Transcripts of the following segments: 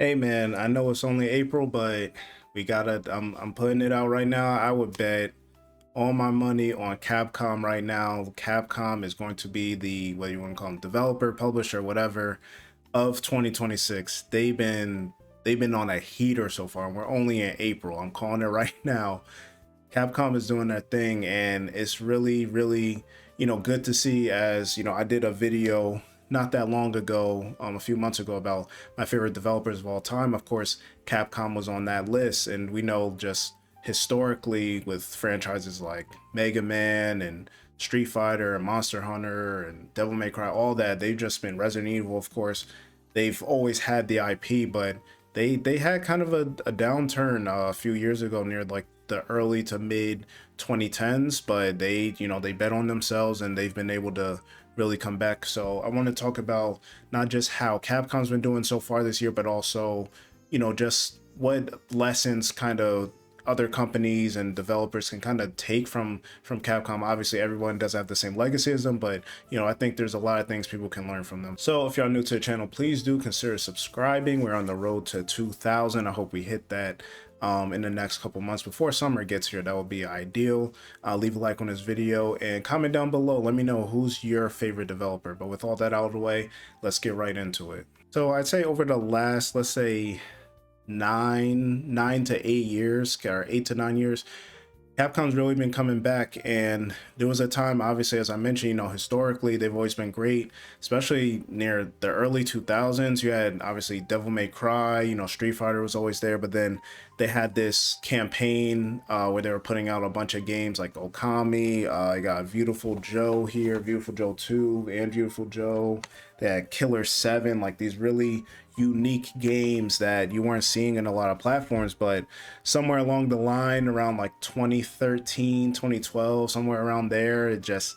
Hey man, I know it's only April, but we gotta. I'm putting it out right now. I would bet all my money on Capcom right now. Capcom is going to be the, whether you want to call them developer, publisher, whatever, of 2026. They've been on a heater so far. We're only in April. I'm calling it right now. Capcom is doing their thing, and it's really, really, good to see. As you know, I did a video not that long ago, a few months ago, about my favorite developers of all time. Of course, Capcom was on that list, and we know just historically with franchises like Mega Man and Street Fighter and Monster Hunter and Devil May Cry, all that, they've just been Resident Evil, of course. They've always had the IP, but they had kind of a downturn a few years ago near like the early to mid 2010s, but they bet on themselves and they've been able to really come back. So I want to talk about not just how Capcom's been doing so far this year, but also just what lessons kind of other companies and developers can kind of take from Capcom. Obviously everyone doesn't have the same legacy as them, but I think there's a lot of things people can learn from them. So if y'all new to the channel, please do consider subscribing. We're on the road to 2,000. I hope we hit that in the next couple months before summer gets here. That would be ideal. Leave a like on this video and comment down below. Let me know who's your favorite developer. But with all that out of the way, let's get right into it. So I'd say over the last, let's say, 9 to 8 years, or 8 to 9 years, Capcom's really been coming back. And there was a time, obviously, as I mentioned, historically they've always been great, especially near the early 2000s. You had obviously Devil May Cry, Street Fighter was always there, but then they had this campaign where they were putting out a bunch of games like Okami. You got Beautiful Joe here, Beautiful Joe 2 and Beautiful Joe. They had Killer 7, like these really unique games that you weren't seeing in a lot of platforms. But somewhere along the line, around like 2013, 2012, somewhere around there, it just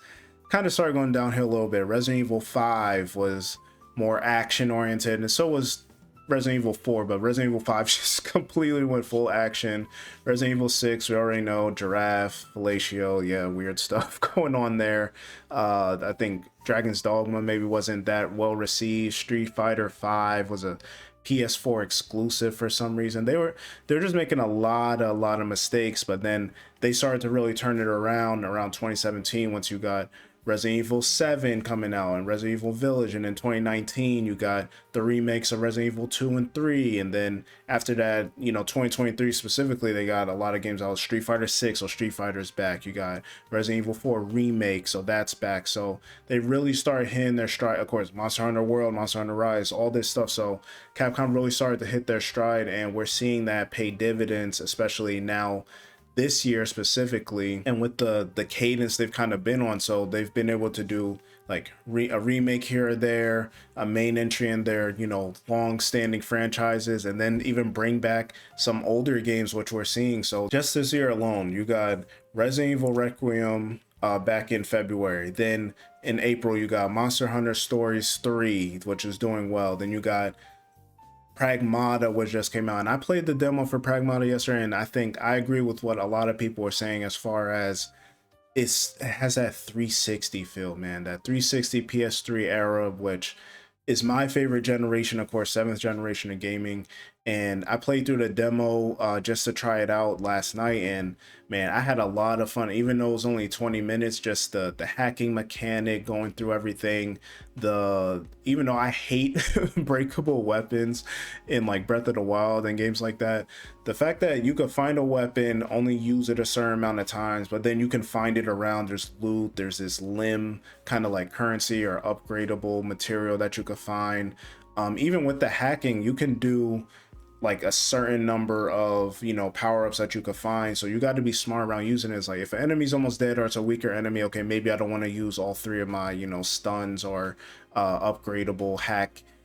kind of started going downhill a little bit. Resident Evil 5 was more action oriented, and so was Resident Evil 4, but Resident Evil 5 just completely went full action. Resident Evil 6, we already know, Giraffe, Fellatio, yeah, weird stuff going on there. I think Dragon's Dogma maybe wasn't that well received. Street Fighter 5 was a PS4 exclusive for some reason. They're just making a lot of mistakes, but then they started to really turn it around 2017 once you got Resident Evil 7 coming out and Resident Evil Village, and in 2019 you got the remakes of Resident Evil 2 and 3, and then after that, 2023 specifically, they got a lot of games out. Street Fighter 6, so Street Fighter's back. You got Resident Evil 4 remake, so that's back. So they really started hitting their stride. Of course, Monster Hunter World, Monster Hunter Rise, all this stuff. So Capcom really started to hit their stride, and we're seeing that pay dividends, especially now this year specifically, and with the cadence they've kind of been on. So they've been able to do like a remake here or there, a main entry in their long standing franchises, and then even bring back some older games, which we're seeing. So just this year alone, you got Resident Evil Requiem back in February. Then in April you got Monster Hunter Stories 3, which is doing well. Then you got Pragmata, which just came out, and I played the demo for Pragmata yesterday, and I think I agree with what a lot of people are saying as far as it has that 360 feel, man. That 360 PS3 era, which is my favorite generation, of course, seventh generation of gaming. And I played through the demo just to try it out last night, and man, I had a lot of fun. Even though it was only 20 minutes, just the hacking mechanic, going through everything. Even though I hate breakable weapons in like Breath of the Wild and games like that, the fact that you could find a weapon, only use it a certain amount of times, but then you can find it around, there's loot, there's this limb kind of like currency or upgradable material that you could find. Even with the hacking, you can do like a certain number of power-ups that you could find, so you got to be smart around using it. It's like if an enemy's almost dead or it's a weaker enemy, okay, maybe I don't want to use all three of my stuns or upgradable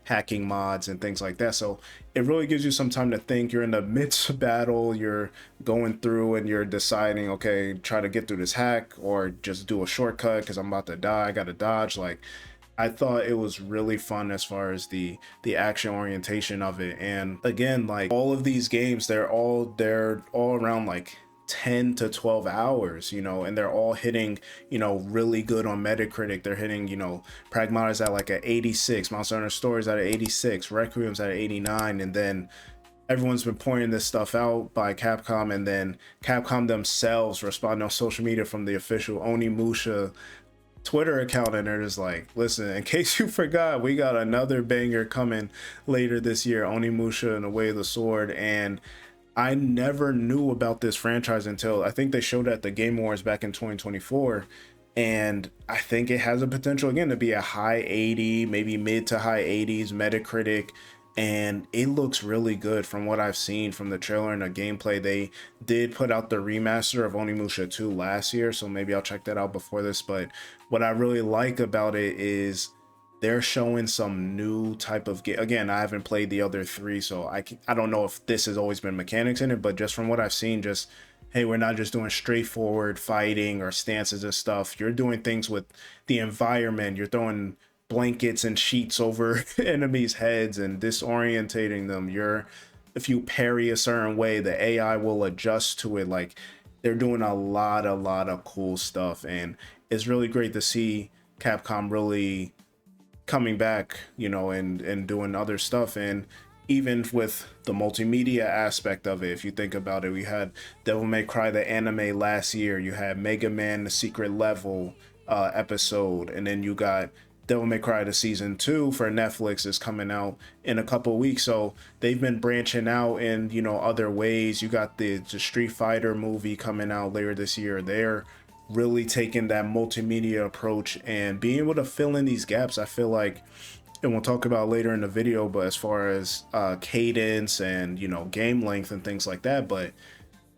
hacking mods and things like that. So it really gives you some time to think. You're in the midst of battle, you're going through and you're deciding, okay, try to get through this hack or just do a shortcut because I'm about to die, I gotta dodge. Like, I thought it was really fun as far as the action orientation of it. And again, like all of these games, they're all around like 10 to 12 hours, you know, and they're all hitting, you know, really good on Metacritic. They're hitting, you know, Pragmata's at like an 86, Monster Hunter Stories at an 86, Requiem's at an 89, and then everyone's been pointing this stuff out by Capcom, and then Capcom themselves responding on social media from the official Onimusha Twitter account, and they're just like, listen, in case you forgot, we got another banger coming later this year, Onimusha and the Way of the Sword. And I never knew about this franchise until I think they showed at the Game Awards back in 2024. And I think it has a potential again to be a high 80, maybe mid to high 80s Metacritic. And it looks really good from what I've seen from the trailer and the gameplay. They did put out the remaster of Onimusha 2 last year, so maybe I'll check that out before this. But what I really like about it is they're showing some new type of game. Again, I haven't played the other three, so I don't know if this has always been mechanics in it, but just from what I've seen, just, hey, we're not just doing straightforward fighting or stances and stuff. You're doing things with the environment. You're throwing blankets and sheets over enemies' heads and disorientating them. If you parry a certain way, the AI will adjust to it. Like, they're doing a lot of cool stuff, and it's really great to see Capcom really coming back, you know, and doing other stuff. And even with the multimedia aspect of it, if you think about it, we had Devil May Cry the anime last year, you had Mega Man the Secret Level episode, and then you got Devil May Cry the season 2 for Netflix is coming out in a couple weeks. So they've been branching out in, you know, other ways. You got the Street Fighter movie coming out later this year. They're really taking that multimedia approach and being able to fill in these gaps. I feel like, and we'll talk about later in the video, but as far as cadence and, you know, game length and things like that, but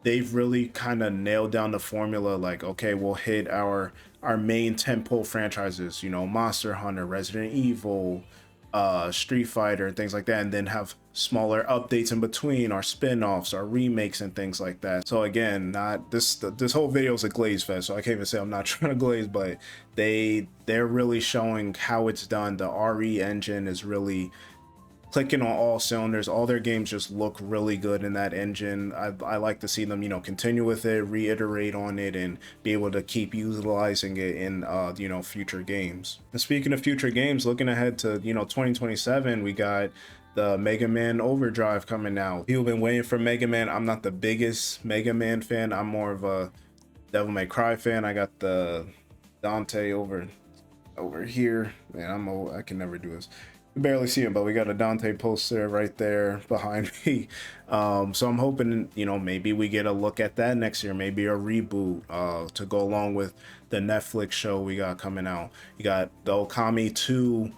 they've really kind of nailed down the formula. Like, okay, we'll hit our main tentpole franchises, you know, Monster Hunter, Resident Evil, Street Fighter, and things like that, and then have smaller updates in between, our spin-offs, our remakes, and things like that. So again, not this whole video is a glaze fest, so I can't even say I'm not trying to glaze, but they're really showing how it's done. The RE engine is really clicking on all cylinders. All their games just look really good in that engine. I like to see them, you know, continue with it, reiterate on it, and be able to keep utilizing it in, you know, future games. And speaking of future games, looking ahead to, you know, 2027, we got the Mega Man Overdrive coming out. People have been waiting for Mega Man. I'm not the biggest Mega Man fan. I'm more of a Devil May Cry fan. I got the Dante over here. Man, I can never do this. Barely see him, but we got a Dante poster right there behind me. So I'm hoping, you know, maybe we get a look at that next year, maybe a reboot to go along with the Netflix show we got coming out. You got the Okami 2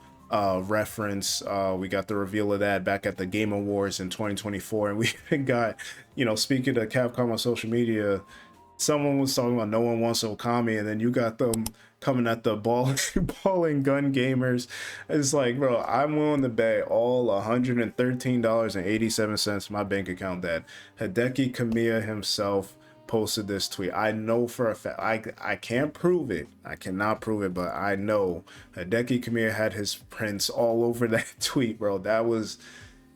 reference. We got the reveal of that back at the Game Awards in 2024, and we even got, you know, speaking to Capcom on social media, someone was talking about no one wants Okami, and then you got them coming at the ball and gun gamers. It's like, bro, I'm willing to bet all $113.87 in my bank account that Hideki Kamiya himself posted this tweet. I know for a fact, I can't prove it, I cannot prove it, but I know Hideki Kamiya had his prints all over that tweet, bro. That was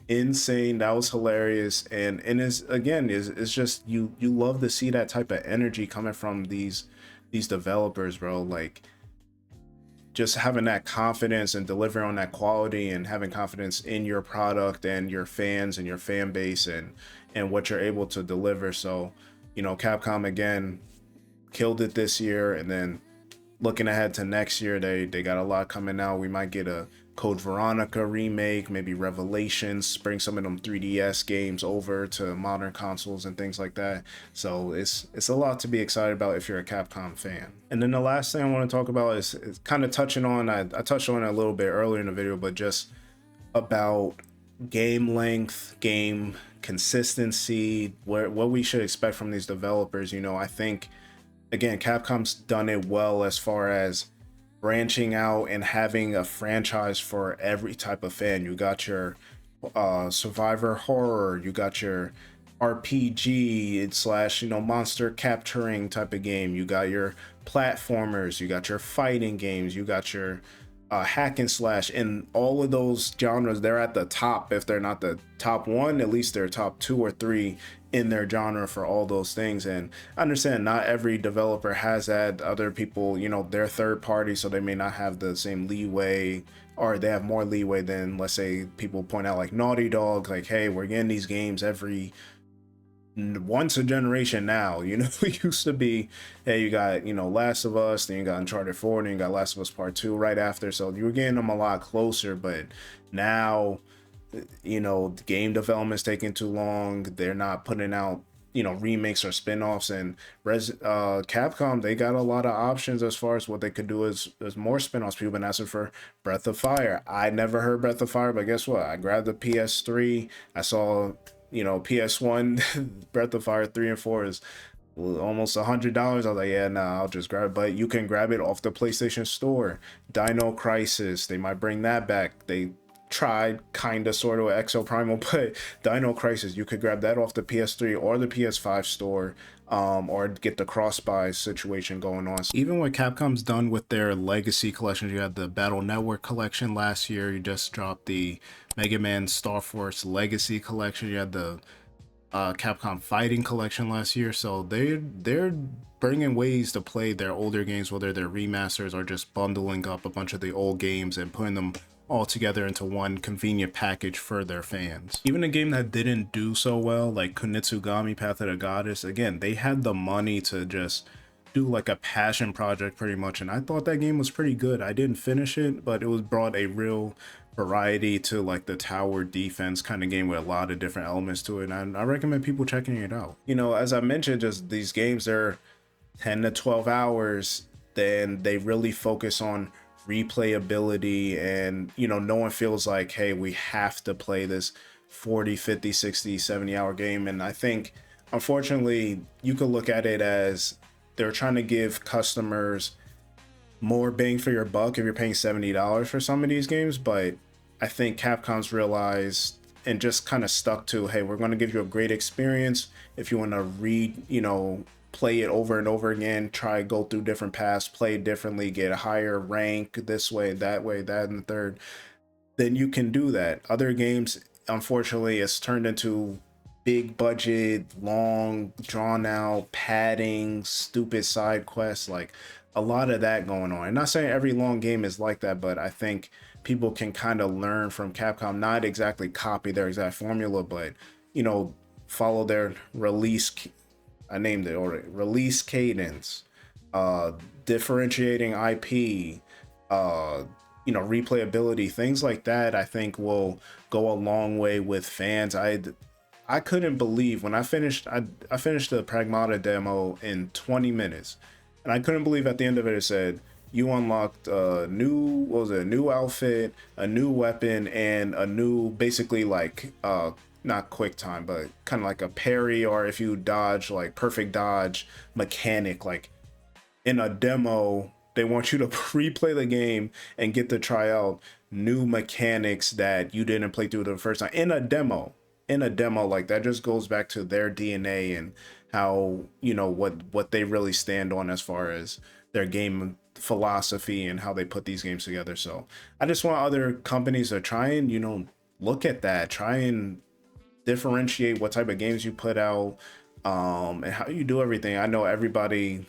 insane. That was hilarious. And is again, is just, you love to see that type of energy coming from these developers, bro. Like, just having that confidence and delivering on that quality and having confidence in your product and your fans and your fan base and what you're able to deliver. So, you know, Capcom again killed it this year, and then looking ahead to next year, they got a lot coming out. We might get a Code Veronica remake, maybe Revelations, bring some of them 3DS games over to modern consoles and things like that. So it's a lot to be excited about if you're a Capcom fan. And then the last thing I want to talk about is kind of touching on, I touched on it a little bit earlier in the video, but just about game length, game consistency, what we should expect from these developers. You know, I think, again, Capcom's done it well as far as branching out and having a franchise for every type of fan. You got your survivor horror, you got your RPG slash, you know, monster capturing type of game, you got your platformers, you got your fighting games, you got your hack and slash in all of those genres. They're at the top. If they're not the top one, at least they're top 2 or 3 in their genre for all those things. And I understand not every developer has that. Other people, you know, they're third party, so they may not have the same leeway, or they have more leeway than, let's say, people point out like Naughty Dog, like, hey, we're getting these games every once a generation now. You know, it used to be, hey, you got, you know, Last of Us, then you got Uncharted 4, then you got Last of Us Part 2 right after, so you were getting them a lot closer. But now, you know, the game development's taking too long. They're not putting out, you know, remakes or spin-offs. And Capcom, they got a lot of options as far as what they could do as more spin-offs. People been asking for Breath of Fire. I never heard Breath of Fire, but guess what, I grabbed the PS3. I saw, you know, PS1 Breath of Fire 3 and 4 is almost $100. I was like, yeah, nah, I'll just grab it. But you can grab it off the PlayStation Store. Dino Crisis, they might bring that back. They tried kind of sort of with Exo Primal, but Dino Crisis, you could grab that off the PS3 or the PS5 store, or get the cross-buy situation going on. Even what Capcom's done with their legacy collections, you had the Battle Network collection last year, you just dropped the Mega Man Star Force Legacy collection, you had the Capcom Fighting collection last year. So they're bringing ways to play their older games, whether they're remasters or just bundling up a bunch of the old games and putting them all together into one convenient package for their fans. Even a game that didn't do so well, like Kunitsugami Path of the Goddess, again, they had the money to just do like a passion project pretty much, and I thought that game was pretty good. I didn't finish it, but it was brought a real variety to like the tower defense kind of game with a lot of different elements to it, and I recommend people checking it out. You know, as I mentioned, just these games, they're 10 to 12 hours, then they really focus on replayability, and you know, no one feels like, hey, we have to play this 40, 50, 60, 70 hour game. And I think, unfortunately, you could look at it as they're trying to give customers more bang for your buck if you're paying $70 for some of these games. But I think Capcom's realized and just kind of stuck to, hey, we're going to give you a great experience. If you want to you know, play it over and over again, try go through different paths, play it differently, get a higher rank this way, that and the third, then you can do that. Other games, unfortunately, it's turned into big budget, long, drawn out, padding, stupid side quests, like a lot of that going on. I'm not saying every long game is like that, but I think people can kind of learn from Capcom, not exactly copy their exact formula, but, you know, follow their release, I named it already, release cadence, differentiating IP, you know, replayability, things like that. I think will go a long way with fans. I couldn't believe when I finished the Pragmata demo in 20 minutes, and I couldn't believe at the end of it said you unlocked a new, what was it, a new outfit, a new weapon, and a new, basically like not quick time, but kind of like a parry, or if you dodge, like perfect dodge mechanic. Like in a demo, they want you to replay the game and get to try out new mechanics that you didn't play through the first time in a demo. Like that just goes back to their DNA and how, you know, what they really stand on as far as their game philosophy and how they put these games together. So I just want other companies to try and, you know, look at that, try and differentiate what type of games you put out, and how you do everything. I know everybody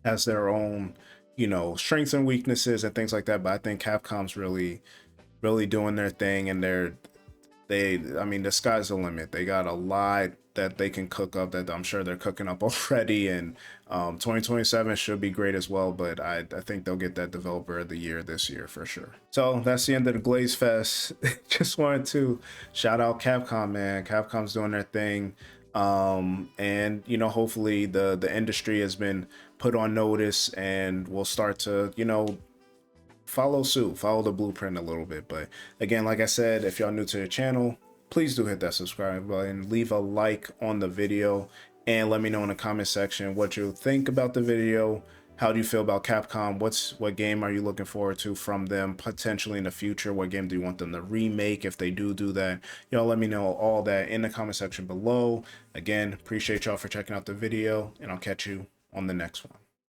has their own, you know, strengths and weaknesses and things like that, but I think Capcom's really doing their thing, and I mean, the sky's the limit. They got a lot that they can cook up that I'm sure they're cooking up already, and 2027 should be great as well. But I think they'll get that developer of the year this year for sure. So that's the end of the Glaze Fest. Just wanted to shout out Capcom, man. Capcom's doing their thing, and you know, hopefully the industry has been put on notice and will start to, you know, follow suit, follow the blueprint a little bit. But again, like I said, if y'all new to the channel, please do hit that subscribe button, leave a like on the video, and let me know in the comment section what you think about the video. How do you feel about Capcom? What game are you looking forward to from them potentially in the future? What game do you want them to remake if they do that? Y'all let me know all that in the comment section below. Again, appreciate y'all for checking out the video, and I'll catch you on the next one.